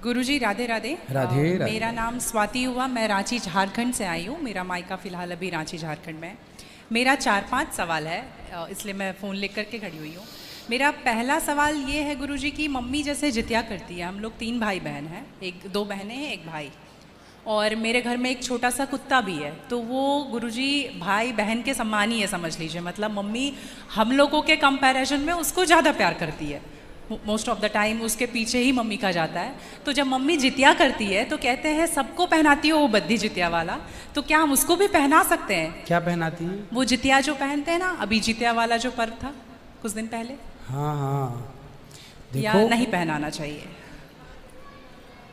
गुरुजी राधे राधे। राधे राधे। मेरा नाम स्वाति हुआ, मैं रांची झारखंड से आई हूँ। मेरा मायका फ़िलहाल अभी रांची झारखंड में है। मेरा 4-5 सवाल है, इसलिए मैं फ़ोन लेकर करके खड़ी हुई हूँ। मेरा पहला सवाल ये है गुरुजी की मम्मी जैसे जितिया करती है, हम लोग 3 भाई बहन हैं, 2 बहनें हैं 1 भाई, और मेरे घर में एक छोटा सा कुत्ता भी है। तो वो गुरुजी भाई बहन के समान ही है, समझ लीजिए। मतलब मम्मी हम लोगों के कंपैरिजन में उसको ज़्यादा प्यार करती है। मोस्ट ऑफ द टाइम उसके पीछे ही मम्मी का जाता है। तो जब मम्मी जितिया करती है तो कहते हैं सबको पहनाती हो वो बद्दी जितिया वाला, तो क्या हम उसको भी पहना सकते हैं? क्या पहनाती है? वो जितिया जो पहनते हैं ना, अभी जितिया वाला जो पर्व था कुछ दिन पहले। हाँ हाँ, या देखो नहीं पहनाना चाहिए?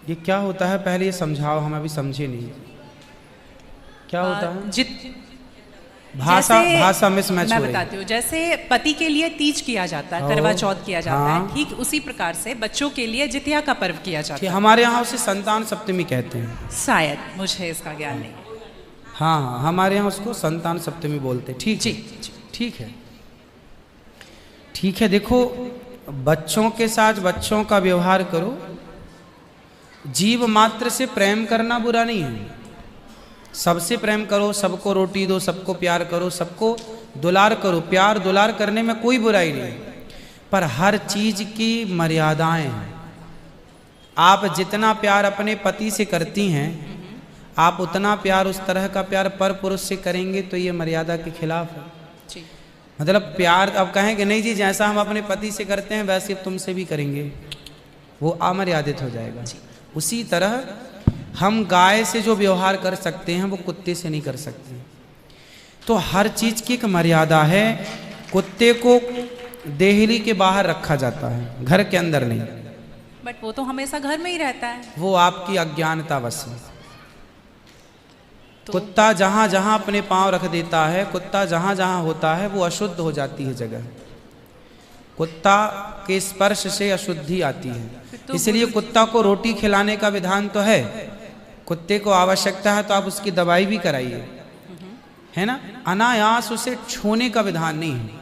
ये क्या होता है, पहले ये समझाओ, हम अभी समझे नहीं क्या होता है। भाषा मिसमैच हो रही है। मैं बताती हूँ। जैसे पति के लिए तीज किया जाता है, करवा चौथ किया जाता है, ठीक उसी प्रकार से बच्चों के लिए जितिया का पर्व किया जाता है। हमारे यहाँ उसे संतान सप्तमी कहते हैं शायद, मुझे इसका ज्ञान नहीं। हाँ हाँ, हमारे यहाँ उसको संतान सप्तमी बोलते हैं। ठीक जी, ठीक है, ठीक है। देखो, बच्चों के साथ बच्चों का व्यवहार करो, जीव मात्र से प्रेम करना बुरा नहीं है। सबसे प्रेम करो, सबको रोटी दो, सबको प्यार करो, सबको दुलार करो। प्यार दुलार करने में कोई बुराई नहीं, पर हर चीज की मर्यादाएं हैं। आप जितना प्यार अपने पति से करती हैं, आप उतना प्यार, उस तरह का प्यार पर पुरुष से करेंगे तो ये मर्यादा के खिलाफ है। मतलब प्यार अब कहेंगे नहीं जी जैसा हम अपने पति से करते हैं वैसे तुमसे भी करेंगे, वो अमर्यादित हो जाएगा। उसी तरह हम गाय से जो व्यवहार कर सकते हैं वो कुत्ते से नहीं कर सकते। तो हर चीज की एक मर्यादा है। कुत्ते को देहली के बाहर रखा जाता है, घर के अंदर नहीं। बट वो तो हमेशा घर में ही रहता है। वो आपकी अज्ञानतावश है। कुत्ता जहां जहां अपने पांव रख देता है, कुत्ता जहां जहां होता है, वो अशुद्ध हो जाती है जगह। कुत्ता के स्पर्श से अशुद्धि आती है। तो इसलिए कुत्ता को रोटी खिलाने का विधान तो है। कुत्ते को आवश्यकता है तो आप उसकी दवाई भी कराइए, है ना। अनायास उसे छूने का विधान नहीं है।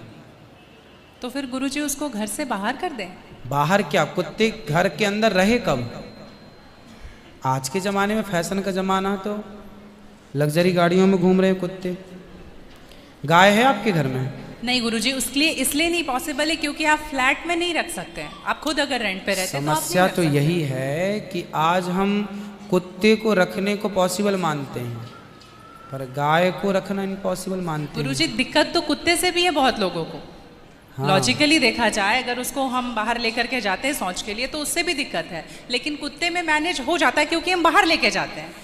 तो फिर गुरुजी उसको घर से बाहर कर दें? बाहर क्या, कुत्ते घर के अंदर रहे कब? आज के जमाने में फैशन का जमाना है तो लग्जरी गाड़ियों में घूम रहे कुत्ते। गाय है आपके घर में? नहीं गुरुजी, उसके लिए इसलिए नहीं पॉसिबल है क्योंकि आप फ्लैट में नहीं रख सकते हैं। आप खुद अगर रेंट पे रहते हैं तो समस्या तो यही है कि आज हम कुत्ते को रखने को पॉसिबल मानते हैं पर गाय को रखना इम्पॉसिबल मानते हैं। गुरुजी दिक्कत तो कुत्ते से भी है बहुत लोगों को। हाँ। लॉजिकली देखा जाए, अगर उसको हम बाहर लेकर के जाते हैं शौच के लिए तो उससे भी दिक्कत है, लेकिन कुत्ते में मैनेज हो जाता है क्योंकि हम बाहर लेके जाते हैं।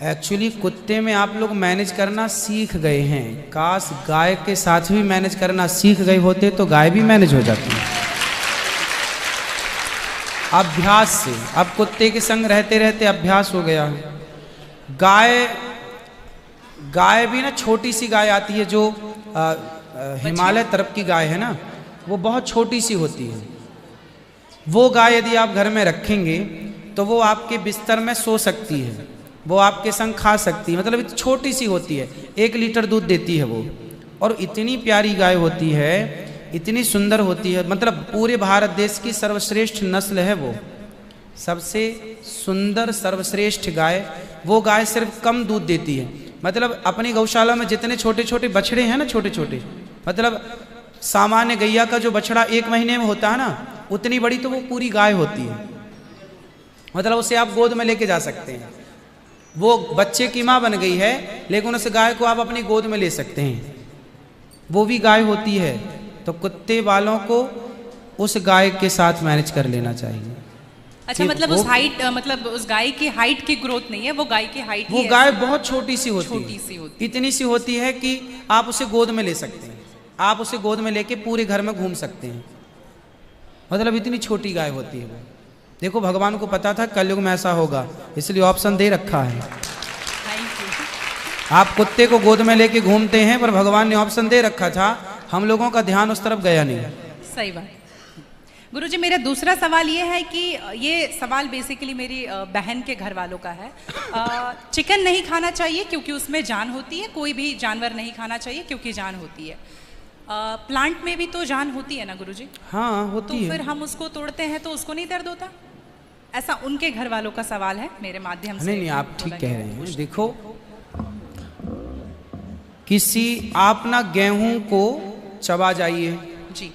एक्चुअली कुत्ते में आप लोग मैनेज करना सीख गए हैं। काश गाय के साथ भी मैनेज करना सीख गए होते तो गाय भी मैनेज हो जाती है अभ्यास से। अब कुत्ते के संग रहते रहते अभ्यास हो गया। गाय भी ना, छोटी सी गाय आती है जो हिमालय तरफ की गाय है ना, वो बहुत छोटी सी होती है। वो गाय यदि आप घर में रखेंगे तो वो आपके बिस्तर में सो सकती है, वो आपके संग खा सकती है। मतलब छोटी सी होती है, 1 लीटर दूध देती है वो, और इतनी प्यारी गाय होती है, इतनी सुंदर होती है। मतलब पूरे भारत देश की सर्वश्रेष्ठ नस्ल है वो, सबसे सुंदर सर्वश्रेष्ठ गाय। वो गाय सिर्फ कम दूध देती है। मतलब अपनी गौशाला में जितने छोटे छोटे बछड़े हैं ना, छोटे छोटे, मतलब सामान्य गैया का जो बछड़ा 1 महीने में होता है ना, उतनी बड़ी तो वो पूरी गाय होती है। मतलब उसे आप गोद में लेके जा सकते हैं। वो बच्चे की माँ बन गई है, लेकिन उस गाय को आप अपनी गोद में ले सकते हैं, वो भी गाय होती है। तो कुत्ते वालों को उस गाय के साथ मैनेज कर लेना चाहिए। अच्छा, मतलब उस हाइट, मतलब उस गाय की हाइट की ग्रोथ नहीं है, वो गाय की हाइट, वो गाय बहुत छोटी सी होती है, इतनी सी होती है कि आप उसे गोद में ले सकते हैं। आप उसे गोद में लेके पूरे घर में घूम सकते हैं। मतलब इतनी छोटी गाय होती है वो। देखो, भगवान को पता था कलयुग में ऐसा होगा, इसलिए ऑप्शन दे रखा है। आप कुत्ते को गोद में लेके घूमते हैं, पर भगवान ने ऑप्शन दे रखा था, हम लोगों का ध्यान उस तरफ गया नहीं। सही बात। गुरुजी, मेरा दूसरा सवाल ये है कि ये सवाल बेसिकली मेरी बहन के घर वालों का है। चिकन नहीं खाना चाहिए क्योंकि उसमें जान होती है, कोई भी जानवर नहीं खाना चाहिए क्योंकि जान होती है। प्लांट में भी तो जान होती है ना गुरुजी? हाँ होती है। तो फिर हम उसको तोड़ते हैं तो उसको नहीं दर्द होता? ऐसा उनके घर वालों का सवाल है, मेरे माध्यम से। नहीं, आप ठीक कह रहे हैं। देखो, आप ना गेहूं को चबा जाइए जी,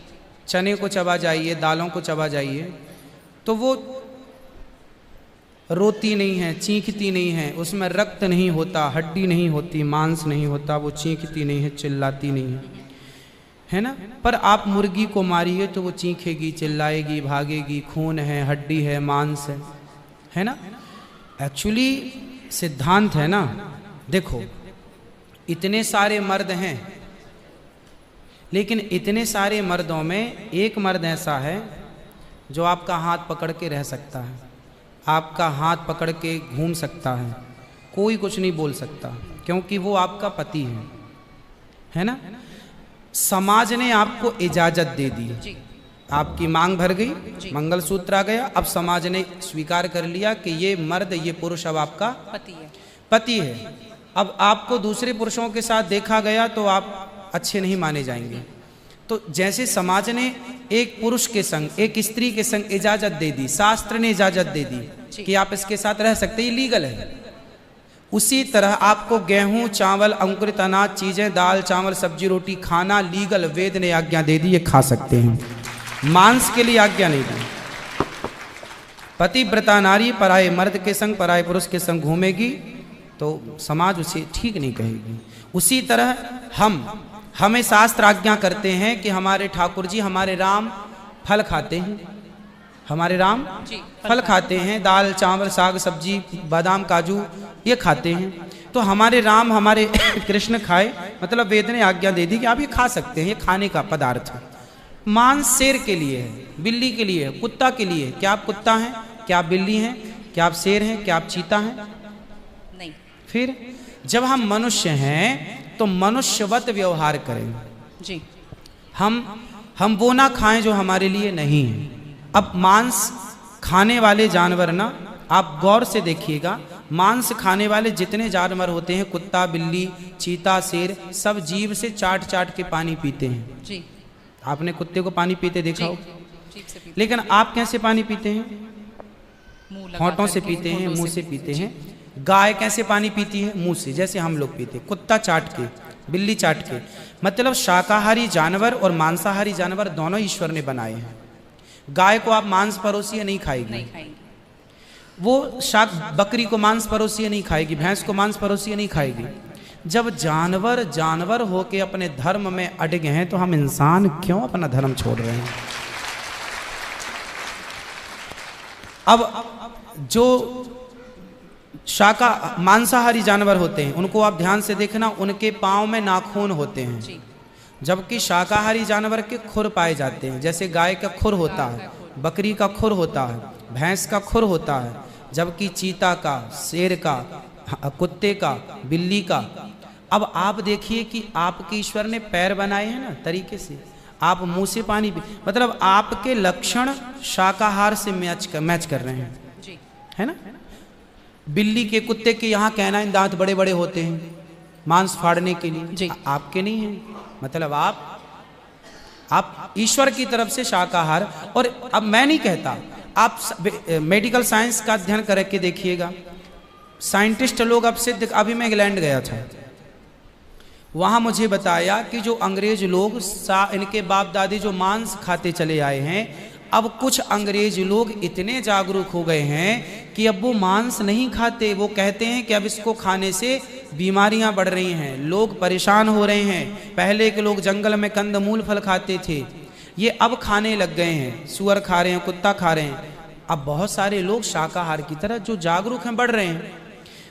चने को चबा जाइए, दालों को चबा जाइए, तो वो रोती नहीं है, चीखती नहीं है, उसमें रक्त नहीं होता, हड्डी नहीं होती, मांस नहीं होता, वो चीखती नहीं है, चिल्लाती नहीं है ना। पर आप मुर्गी को मारिए तो वो चीखेगी, चिल्लाएगी, भागेगी, खून है, हड्डी है, मांस है ना। एक्चुअली सिद्धांत है ना, देखो इतने सारे मर्द हैं, लेकिन इतने सारे मर्दों में एक मर्द ऐसा है जो आपका हाथ पकड़ के रह सकता है, आपका हाथ पकड़ के घूम सकता है, कोई कुछ नहीं बोल सकता, क्योंकि वो आपका पति है ना। समाज ने आपको इजाजत दे दी, आपकी मांग भर गई, मंगलसूत्र आ गया, अब समाज ने स्वीकार कर लिया कि ये मर्द, ये पुरुष अब आपका पति है। अब आपको दूसरे पुरुषों के साथ देखा गया तो आप अच्छे नहीं माने जाएंगे। तो जैसे समाज ने एक पुरुष के संग, एक स्त्री के संग इजाजत दे दी, शास्त्र ने इजाजत दे दी कि आप इसके साथ रह सकते, ये लीगल है, उसी तरह आपको गेहूं, चावल, अंकुरित अनाज चीजें, दाल, चावल, सब्जी, रोटी खाना लीगल, वेद ने आज्ञा दे दी, ये खा सकते हैं। मांस के लिए आज्ञा नहीं दी। पतिव्रता नारी पराये मर्द के संग, पराये पुरुष के संग घूमेगी तो समाज उसे ठीक नहीं कहेगी। उसी तरह हमें शास्त्र आज्ञा करते हैं कि हमारे ठाकुर जी, हमारे राम फल खाते हैं, हमारे राम फल खाते हैं, दाल, चावल, साग, सब्जी, बादाम, काजू ये खाते हैं। तो हमारे राम, हमारे कृष्ण खाए, मतलब वेद ने आज्ञा दे दी कि आप ये खा सकते हैं, ये खाने का पदार्थ है। मांस शेर के लिए है, बिल्ली के लिए है, कुत्ता के लिए है। क्या आप कुत्ता हैं? क्या आप बिल्ली हैं? क्या आप शेर हैं? क्या आप चीता हैं? नहीं। फिर जब हम मनुष्य हैं तो मनुष्यवत व्यवहार करें जी। हम वो ना खाएं जो हमारे लिए नहीं है। अब मांस खाने वाले जानवर ना, आप गौर से देखिएगा, मांस खाने वाले जितने जानवर होते हैं, कुत्ता, बिल्ली, चीता, शेर, सब जीभ से चाट चाट के पानी पीते हैं जी। आपने कुत्ते को पानी पीते देखा हो? लेकिन आप कैसे पानी पीते हैं? होंठों से पीते हैं, मुंह से पीते हैं। गाय कैसे पानी पीती है? मुंह से, जैसे हम लोग पीते, कुत्ता चाट के, बिल्ली चाट के। मतलब शाकाहारी जानवर और मांसाहारी जानवर दोनों ईश्वर ने बनाए हैं। गाय को आप मांस परोसिए, नहीं खाएगी, वो बकरी को मांस परोसिए नहीं खाएगी, भैंस को मांस परोसिए नहीं खाएगी। जब जानवर जानवर होके अपने धर्म में अड़े हैं तो हम इंसान क्यों अपना धर्म छोड़ रहे हैं? अब जो मांसाहारी जानवर होते हैं उनको आप ध्यान से देखना, उनके पांव में नाखून होते हैं, जबकि शाकाहारी जानवर के खुर पाए जाते हैं। जैसे गाय का खुर होता है, बकरी का खुर होता है, भैंस का खुर होता है, जबकि चीता का, शेर का, कुत्ते का, बिल्ली का। अब आप देखिए कि आपके ईश्वर ने पैर बनाए हैं ना तरीके से, आप मुंह से पानी पी, मतलब आपके लक्षण शाकाहार से मैच कर रहे हैं, है ना। बिल्ली के, कुत्ते के यहाँ कैनाइन दांत बड़े बड़े होते हैं मांस फाड़ने के लिए, आपके नहीं है। मतलब आप ईश्वर की तरफ से शाकाहार। और अब मैं नहीं कहता, आप मेडिकल साइंस का अध्ययन करके देखिएगा, साइंटिस्ट लोग अब सिद्ध, अभी मैं इंग्लैंड गया था, वहाँ मुझे बताया कि जो अंग्रेज लोग इनके बाप दादी जो मांस खाते चले आए हैं, अब कुछ अंग्रेज लोग इतने जागरूक हो गए हैं कि अब वो मांस नहीं खाते। वो कहते हैं कि अब इसको खाने से बीमारियां बढ़ रही हैं, लोग परेशान हो रहे हैं। पहले के लोग जंगल में कंदमूल फल खाते थे, ये अब खाने लग गए हैं, सुअर खा रहे हैं, कुत्ता खा रहे हैं। अब बहुत सारे लोग शाकाहार की तरह जो जागरूक हैं बढ़ रहे हैं।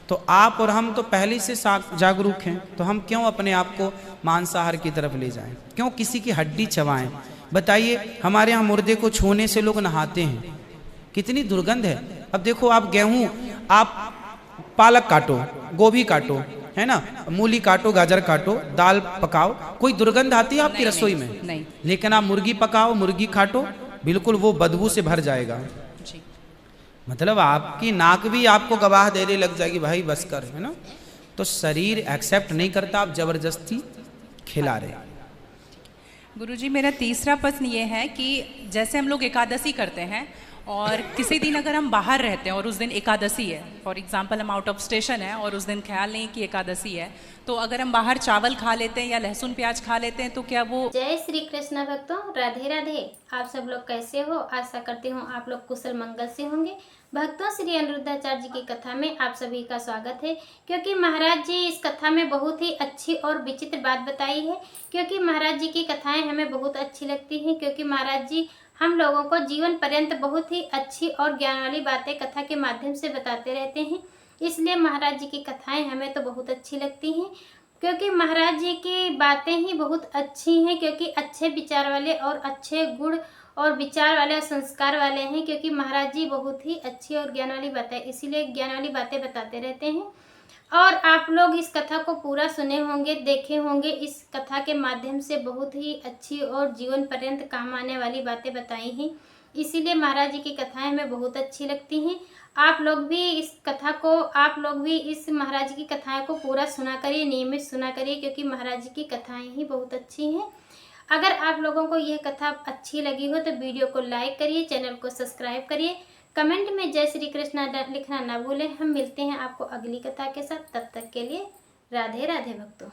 तो आप और हम तो पहले से जागरूक हैं, तो हम क्यों अपने आप को मांसाहार की तरफ ले जाएं? क्यों किसी की हड्डी चबाएं? बताइए, हमारे यहाँ मुर्दे को छूने से लोग नहाते हैं, कितनी दुर्गंध है। अब देखो, आप गेहूं, आप पालक काटो, गोभी काटो, है ना, मूली काटो, गाजर काटो, दाल पकाओ, कोई दुर्गंध आती है आपकी रसोई में? नहीं। लेकिन आप मुर्गी पकाओ, मुर्गी काटो, बिल्कुल वो बदबू से भर जाएगा। मतलब आपकी नाक भी आपको गवाह देने लग जाएगी, भाई बस कर, है ना। तो शरीर एक्सेप्ट नहीं करता, आप जबरदस्ती खिला रहे। गुरुजी, मेरा तीसरा प्रश्न ये है कि जैसे हम लोग एकादशी करते हैं और किसी दिन अगर हम बाहर रहते हैं और उस दिन एकादशी है, फॉर एग्जांपल हम आउट ऑफ स्टेशन है और उस दिन ख्याल नहीं कि एकादशी है, तो अगर हम बाहर चावल खा लेते हैं या लहसुन प्याज खा लेते हैं तो क्या वो। जय श्री कृष्ण भक्तों, राधे राधे। आप सब लोग कैसे हो? आशा करती हूँ आप लोग कुशल मंगल से होंगे। भक्तों, श्री अनिरुद्धाचार्य जी की कथा में आप सभी का स्वागत है, क्योंकि महाराज जी इस कथा में बहुत ही अच्छी और विचित्र बात बताई है। क्योंकि महाराज जी की कथाएं हमें बहुत अच्छी लगती हैं, क्योंकि महाराज जी हम लोगों को जीवन पर्यंत बहुत ही अच्छी और ज्ञान वाली बातें कथा के माध्यम से बताते रहते हैं। इसलिए महाराज जी की कथाएं हमें तो बहुत अच्छी लगती हैं, क्योंकि महाराज जी की बातें ही बहुत अच्छी हैं, क्योंकि अच्छे विचार वाले और अच्छे गुण और विचार वाले और संस्कार वाले हैं। क्योंकि महाराज जी बहुत ही अच्छी और ज्ञान वाली बातें, इसीलिए ज्ञान वाली बातें बताते रहते हैं। और आप लोग इस कथा को पूरा सुने होंगे, देखे होंगे। इस कथा के माध्यम से बहुत ही अच्छी और जीवन पर्यंत काम आने वाली बातें बताई हैं। इसीलिए महाराज जी की कथाएं हमें बहुत अच्छी लगती हैं। आप लोग भी इस महाराज जी की कथाएं को पूरा सुना करिए, नियमित सुना करिए, क्योंकि महाराज जी की कथाएं ही बहुत अच्छी हैं। अगर आप लोगों को यह कथा अच्छी लगी हो तो वीडियो को लाइक करिए, चैनल को सब्सक्राइब करिए, कमेंट में जय श्री कृष्ण लिखना ना भूलें। हम मिलते हैं आपको अगली कथा के साथ, तब तक के लिए राधे राधे भक्तों।